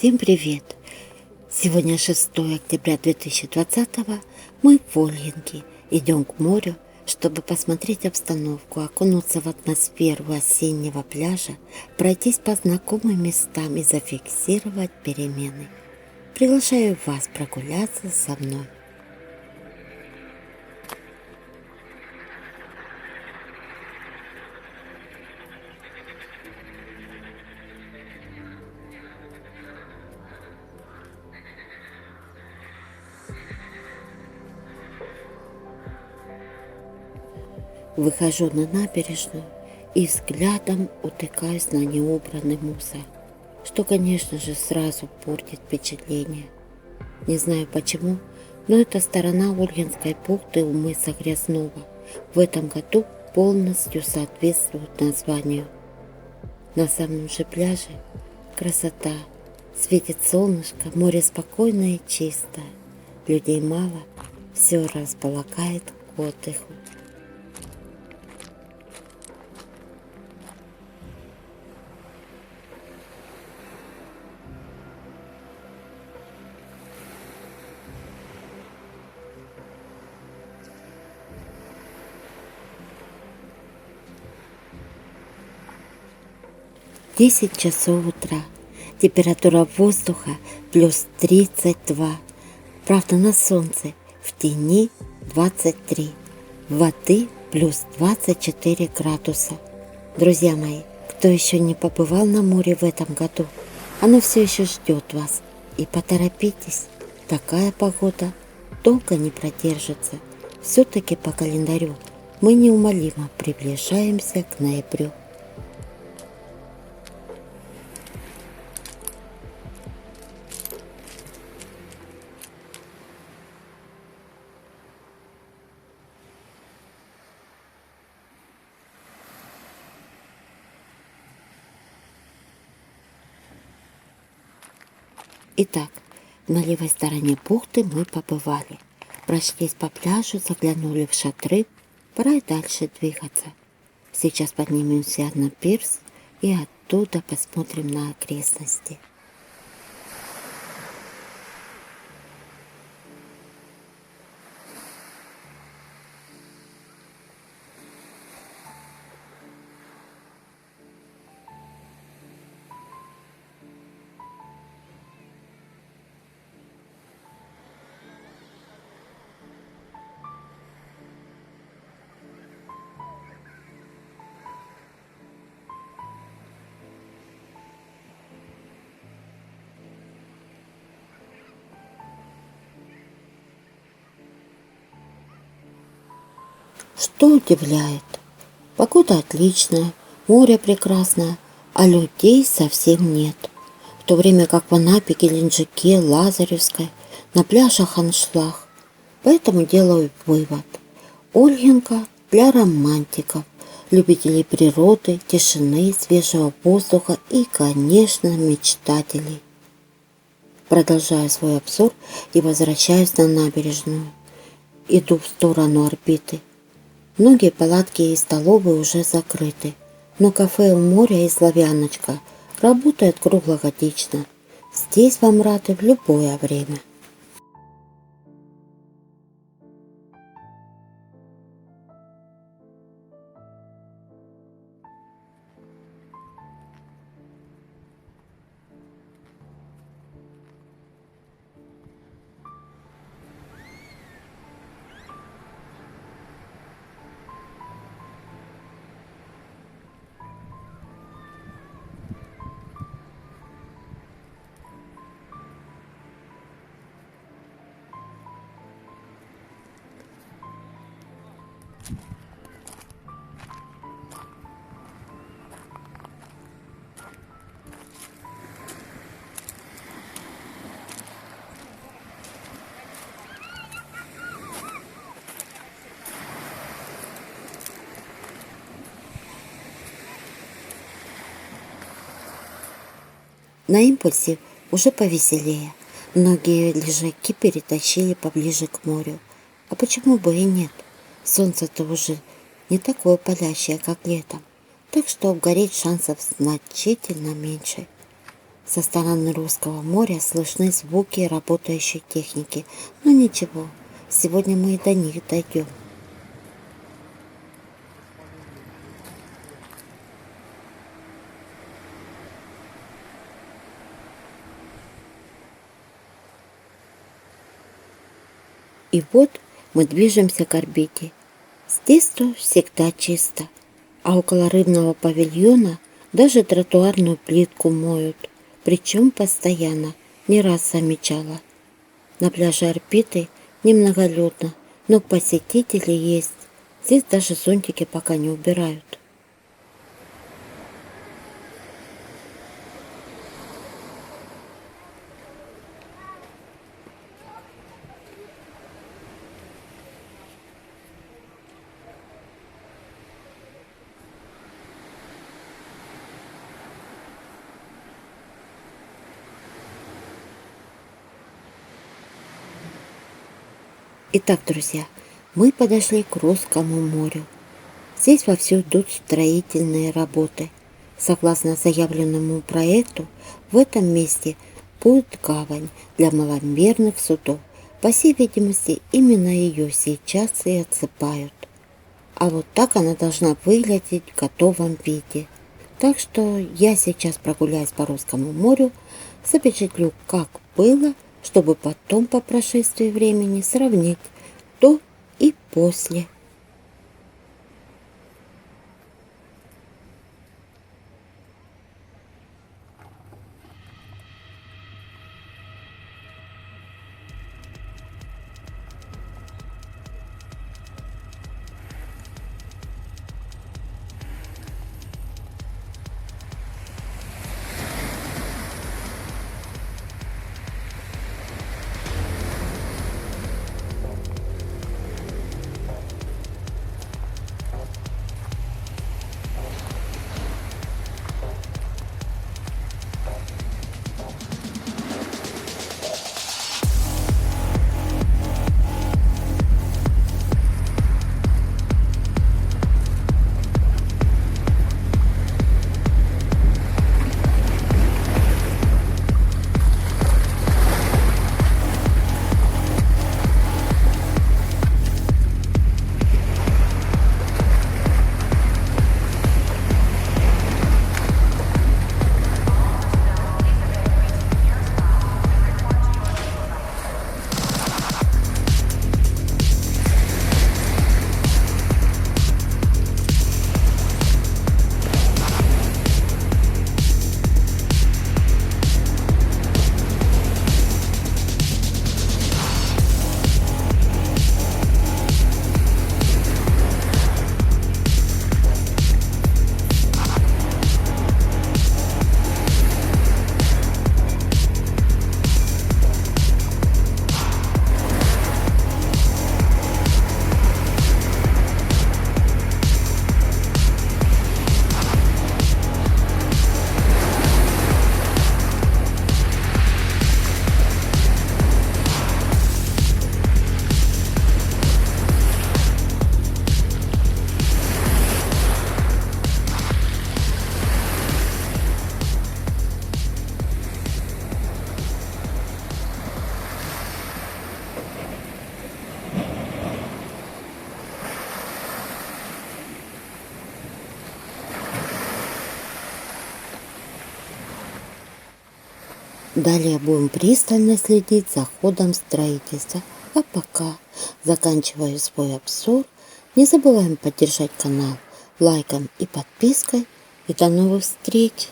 Всем привет! Сегодня 6 октября 2020. Мы в Ольгинке. Идем к морю, чтобы посмотреть обстановку, окунуться в атмосферу осеннего пляжа, пройтись по знакомым местам и зафиксировать перемены. Приглашаю вас прогуляться со мной. Выхожу на набережную и взглядом утыкаюсь на неубранный мусор, что, конечно же, сразу портит впечатление. Не знаю почему, но эта сторона Ольгинской бухты у мыса Грязного в этом году полностью соответствует названию. На самом же пляже красота, светит солнышко, море спокойное и чистое, людей мало, все располагает к отдыху. Десять часов утра. Температура воздуха плюс 32. Правда, на солнце в тени 23. Воды плюс 24 градуса. Друзья мои, кто еще не побывал на море в этом году, оно все еще ждет вас. И поторопитесь, такая погода долго не продержится. Все-таки по календарю мы неумолимо приближаемся к ноябрю. Итак, на левой стороне бухты мы побывали. Прошлись по пляжу, заглянули в шатры. Пора и дальше двигаться. Сейчас поднимемся на пирс и оттуда посмотрим на окрестности. Что удивляет? Погода отличная, море прекрасное, а людей совсем нет. В то время как в Анапе, Геленджике, Лазаревской на пляжах аншлаг. Поэтому делаю вывод. Ольгинка для романтиков, любителей природы, тишины, свежего воздуха и, конечно, мечтателей. Продолжаю свой обзор и возвращаюсь на набережную. Иду в сторону орбиты. Многие палатки и столовые уже закрыты, но кафе у моря и «Славяночка» работают круглогодично. Здесь вам рады в любое время. На импульсе уже повеселее. Многие лежаки перетащили поближе к морю. А почему бы и нет? Солнце-то уже не такое палящее, как летом. Так что обгореть шансов значительно меньше. Со стороны русского моря слышны звуки работающей техники. Но ничего, сегодня мы и до них дойдем. И вот мы движемся к орбите. Здесь-то всегда чисто, а около рыбного павильона даже тротуарную плитку моют, причем постоянно, не раз замечала. На пляже орбиты немноголюдно, но посетители есть. Здесь даже зонтики пока не убирают. Итак, друзья, мы подошли к Русскому морю. Здесь вовсю идут строительные работы. Согласно заявленному проекту, в этом месте будет гавань для маломерных судов. По всей видимости, именно ее сейчас и отсыпают. А вот так она должна выглядеть в готовом виде. Так что я сейчас прогуляюсь по Русскому морю, запечатлю, как было, чтобы потом по прошествии времени сравнить до и после. Далее будем пристально следить за ходом строительства. А пока заканчиваю свой обзор. Не забываем поддержать канал лайком и подпиской. И до новых встреч!